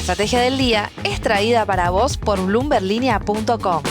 estrategia del día es traída para vos por bloomberlinia.com.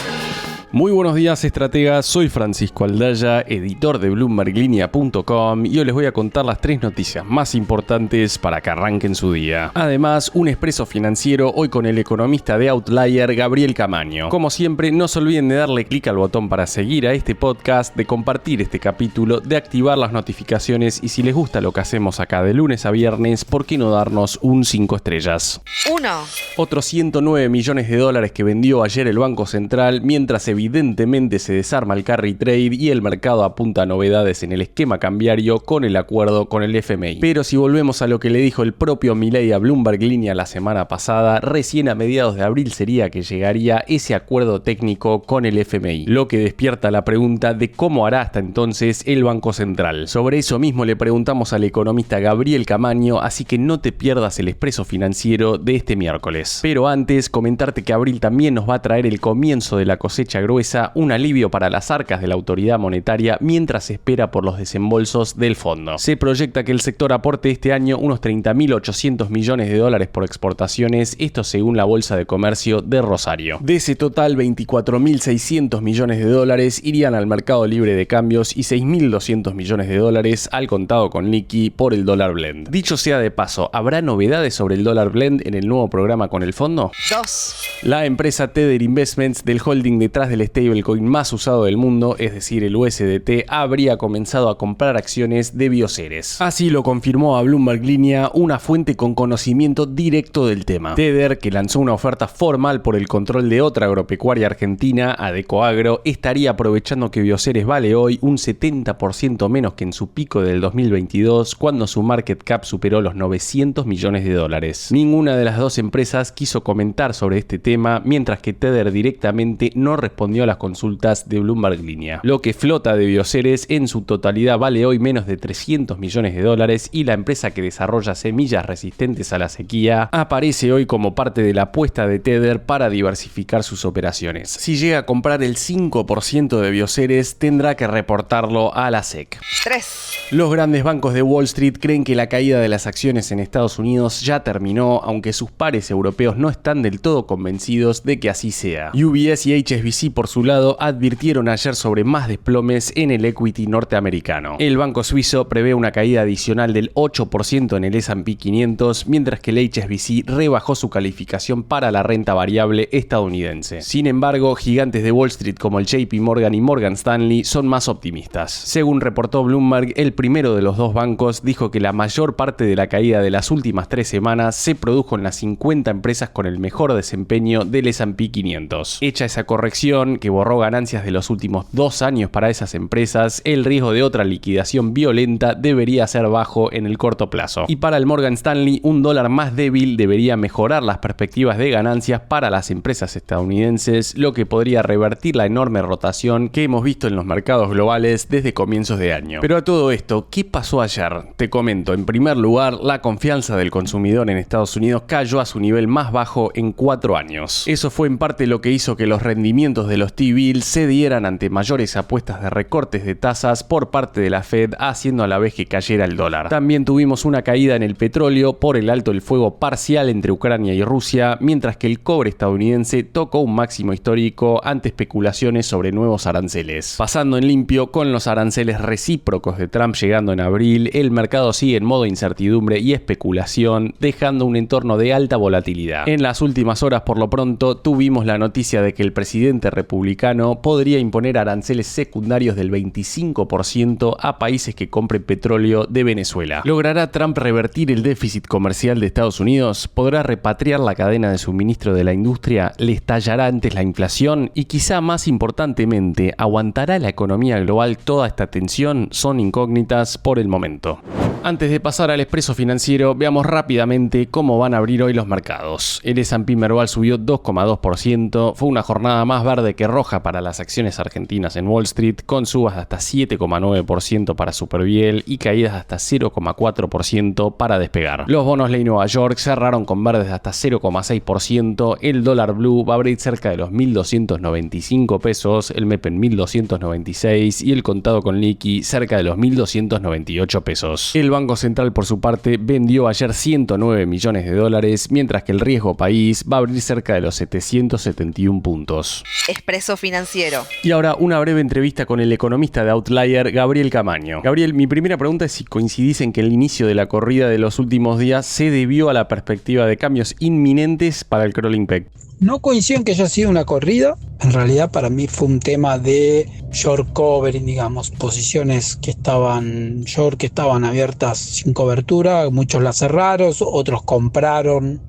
Muy buenos días, estrategas. Soy Francisco Aldaya, editor de bloomberlinia.com, y hoy les voy a contar las 3 noticias más importantes para que arranquen su día. Además, un expreso financiero hoy con el economista de Outlier, Gabriel Camaño. Como siempre, no se olviden de darle clic al botón para seguir a este podcast, de compartir este capítulo, de activar las notificaciones y si les gusta lo que hacemos acá de lunes a viernes, ¿por qué no darnos un 5 estrellas? 1. Otros 109 millones de dólares que vendió ayer el Banco Central, mientras evidentemente se desarma el carry trade y el mercado apunta a novedades en el esquema cambiario con el acuerdo con el FMI. Pero si volvemos a lo que le dijo el propio Milei a Bloomberg Línea la semana pasada, recién a mediados de abril sería que llegaría ese acuerdo técnico con el FMI, lo que despierta la pregunta de cómo hará hasta entonces el Banco Central. Sobre eso mismo le preguntamos al economista Gabriel Camaño, así que no te pierdas el expreso financiero de este miércoles. Pero antes, comentarte que abril también nos va a traer el comienzo de la cosecha gruesa, un alivio para las arcas de la autoridad monetaria mientras se espera por los desembolsos del fondo. Se proyecta que el sector aporte este año unos 30.800 millones de dólares por exportaciones, esto según la Bolsa de Comercio de Rosario. De ese total, 24.600 millones de dólares irían al mercado libre de cambios y 6.200 millones de dólares al contado con liqui por el dólar blend. Dicho sea de paso, ¿habrá novedades sobre el dólar blend en el nuevo programa con el fondo? 2. La empresa Tether Investments, del holding detrás del stablecoin más usado del mundo, es decir el USDT, habría comenzado a comprar acciones de Bioceres. Así lo confirmó a Bloomberg Línea una fuente con conocimiento directo del tema. Tether, que lanzó una oferta formal por el control de otra agropecuaria argentina, Adecoagro, estaría aprovechando que Bioceres vale hoy un 70% menos que en su pico del 2022, cuando su market cap superó los 900 millones de dólares. Ninguna de las dos empresas quiso comentar sobre este tema, mientras que Tether directamente no respondió a las consultas de Bloomberg Línea. Lo que flota de Bioceres en su totalidad vale hoy menos de 300 millones de dólares y la empresa que desarrolla semillas resistentes a la sequía aparece hoy como parte de la apuesta de Tether para diversificar sus operaciones. Si llega a comprar el 5% de Bioceres, tendrá que reportarlo a la SEC. 3. Los grandes bancos de Wall Street creen que la caída de las acciones en Estados Unidos ya terminó, aunque sus pares europeos no están del todo convencidos de que así sea. UBS y HSBC, por su lado, advirtieron ayer sobre más desplomes en el equity norteamericano. El banco suizo prevé una caída adicional del 8% en el S&P 500, mientras que el HSBC rebajó su calificación para la renta variable estadounidense. Sin embargo, gigantes de Wall Street como el JP Morgan y Morgan Stanley son más optimistas. Según reportó Bloomberg, el primero de los dos bancos dijo que la mayor parte de la caída de las últimas 3 semanas se produjo en las 50 empresas con el mejor desempeño del S&P 500. Hecha esa corrección, que borró ganancias de los últimos 2 años para esas empresas, el riesgo de otra liquidación violenta debería ser bajo en el corto plazo. Y para el Morgan Stanley, un dólar más débil debería mejorar las perspectivas de ganancias para las empresas estadounidenses, lo que podría revertir la enorme rotación que hemos visto en los mercados globales desde comienzos de año. Pero a todo esto, ¿qué pasó ayer? Te comento. En primer lugar, la confianza del consumidor en Estados Unidos cayó a su nivel más bajo en 4 años. Eso fue en parte lo que hizo que los rendimientos de los T-bills se dieran ante mayores apuestas de recortes de tasas por parte de la Fed, haciendo a la vez que cayera el dólar. También tuvimos una caída en el petróleo por el alto el fuego parcial entre Ucrania y Rusia, mientras que el cobre estadounidense tocó un máximo histórico ante especulaciones sobre nuevos aranceles. Pasando en limpio, con los aranceles recíprocos de Trump llegando en abril, el mercado sigue en modo incertidumbre y especulación, dejando un entorno de alta volatilidad. En las últimas horas, por lo pronto, tuvimos la noticia de que el presidente republicano podría imponer aranceles secundarios del 25% a países que compren petróleo de Venezuela. ¿Logrará Trump revertir el déficit comercial de Estados Unidos? ¿Podrá repatriar la cadena de suministro de la industria? ¿Le estallará antes la inflación? Y quizá más importantemente, ¿aguantará la economía global toda esta tensión? Son incógnitas por el momento. Antes de pasar al expreso financiero, veamos rápidamente cómo van a abrir hoy los mercados. El S&P Merval subió 2,2%, fue una jornada más verde verde que roja para las acciones argentinas en Wall Street, con subas de hasta 7,9% para Superviel y caídas de hasta 0,4% para Despegar. Los bonos ley Nueva York cerraron con verdes de hasta 0,6%, el dólar blue va a abrir cerca de los 1.295 pesos, el MEP en 1.296 y el contado con liqui cerca de los 1.298 pesos. El Banco Central, por su parte, vendió ayer 109 millones de dólares, mientras que el riesgo país va a abrir cerca de los 771 puntos. Expreso Financiero. Y ahora una breve entrevista con el economista de Outlier, Gabriel Camaño. Gabriel, mi primera pregunta es si coincidís en que el inicio de la corrida de los últimos días se debió a la perspectiva de cambios inminentes para el crawling peg. No coincido en que haya sido una corrida. En realidad para mí fue un tema de short covering, digamos, posiciones que estaban short, que estaban abiertas sin cobertura. Muchos las cerraron, otros compraron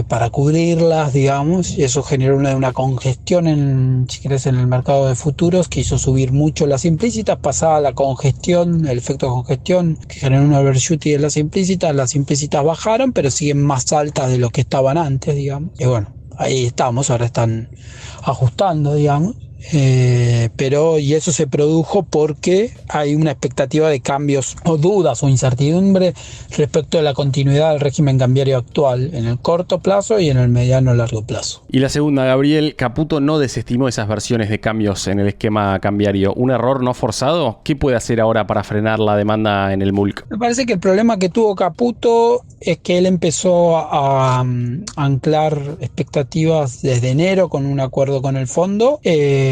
para cubrirlas, digamos, y eso generó una congestión en el mercado de futuros que hizo subir mucho las implícitas. Pasada la congestión, el efecto de congestión que generó un overshooting de las implícitas bajaron, pero siguen más altas de lo que estaban antes, digamos. Y bueno, ahí estamos, ahora están ajustando, digamos, y eso se produjo porque hay una expectativa de cambios o dudas o incertidumbre respecto de la continuidad del régimen cambiario actual en el corto plazo y en el mediano largo plazo. Y la segunda, Gabriel, Caputo no desestimó esas versiones de cambios en el esquema cambiario. ¿Un error no forzado? ¿Qué puede hacer ahora para frenar la demanda en el MULC? Me parece que el problema que tuvo Caputo es que él empezó a anclar expectativas desde enero con un acuerdo con el fondo,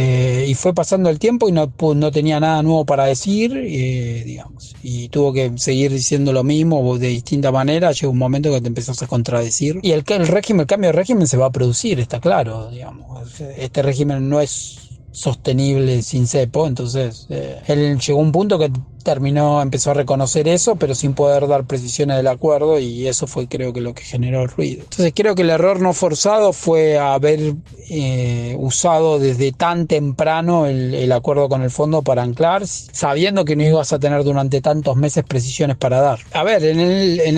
y fue pasando el tiempo y no tenía nada nuevo para decir, digamos, y tuvo que seguir diciendo lo mismo de distinta manera. Llega un momento que te empezás a contradecir y el cambio de régimen se va a producir, está claro, digamos. Este régimen no es sostenible sin cepo, entonces él llegó a un punto que empezó a reconocer eso, pero sin poder dar precisiones del acuerdo, y eso fue, creo que, lo que generó el ruido. Entonces creo que el error no forzado fue haber usado desde tan temprano el acuerdo con el fondo para anclar, sabiendo que no ibas a tener durante tantos meses precisiones para dar. A ver, en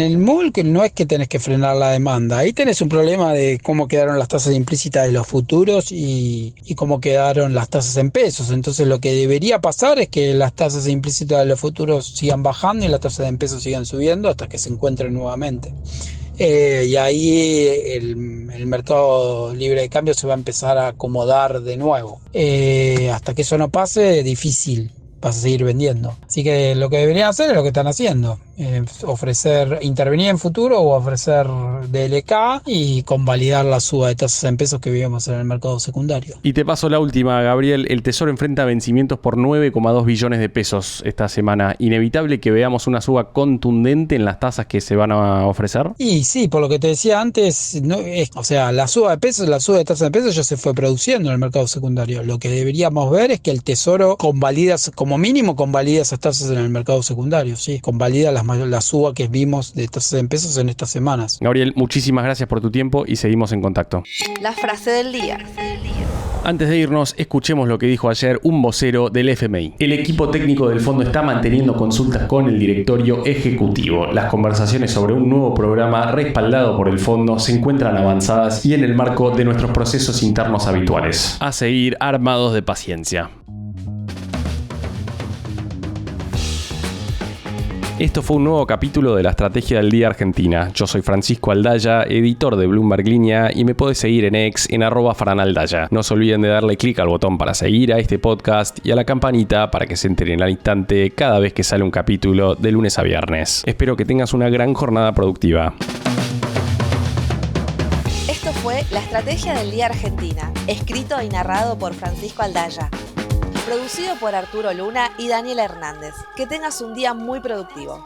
el MULC no es que tenés que frenar la demanda, ahí tenés un problema de cómo quedaron las tasas implícitas de los futuros y cómo quedaron las tasas en pesos. Entonces lo que debería pasar es que las tasas implícitas de los futuros sigan bajando y las tasas en pesos sigan subiendo hasta que se encuentren nuevamente. Y ahí el mercado libre de cambio se va a empezar a acomodar de nuevo. Hasta que eso no pase, difícil. Vas a seguir vendiendo. Así que lo que deberían hacer es lo que están haciendo. Intervenir en futuro o ofrecer DLK y convalidar la suba de tasas en pesos que vivimos en el mercado secundario. Y te paso la última, Gabriel. El Tesoro enfrenta vencimientos por 9,2 billones de pesos esta semana. ¿Inevitable que veamos una suba contundente en las tasas que se van a ofrecer? Y sí, por lo que te decía antes, la suba de tasas de pesos ya se fue produciendo en el mercado secundario. Lo que deberíamos ver es que el Tesoro convalida, como mínimo convalida esas tasas en el mercado secundario, sí, convalida la suba que vimos de tasas en pesos en estas semanas. Gabriel, muchísimas gracias por tu tiempo y seguimos en contacto. La frase del día. Antes de irnos, escuchemos lo que dijo ayer un vocero del FMI. El equipo técnico del fondo está manteniendo consultas con el directorio ejecutivo. Las conversaciones sobre un nuevo programa respaldado por el fondo se encuentran avanzadas y en el marco de nuestros procesos internos habituales. A seguir armados de paciencia. Esto fue un nuevo capítulo de la Estrategia del Día Argentina. Yo soy Francisco Aldaya, editor de Bloomberg Línea, y me podés seguir en X en @franaldaya. No se olviden de darle clic al botón para seguir a este podcast y a la campanita para que se enteren al instante cada vez que sale un capítulo de lunes a viernes. Espero que tengas una gran jornada productiva. Esto fue La Estrategia del Día Argentina, escrito y narrado por Francisco Aldaya. Producido por Arturo Luna y Daniela Hernández. Que tengas un día muy productivo.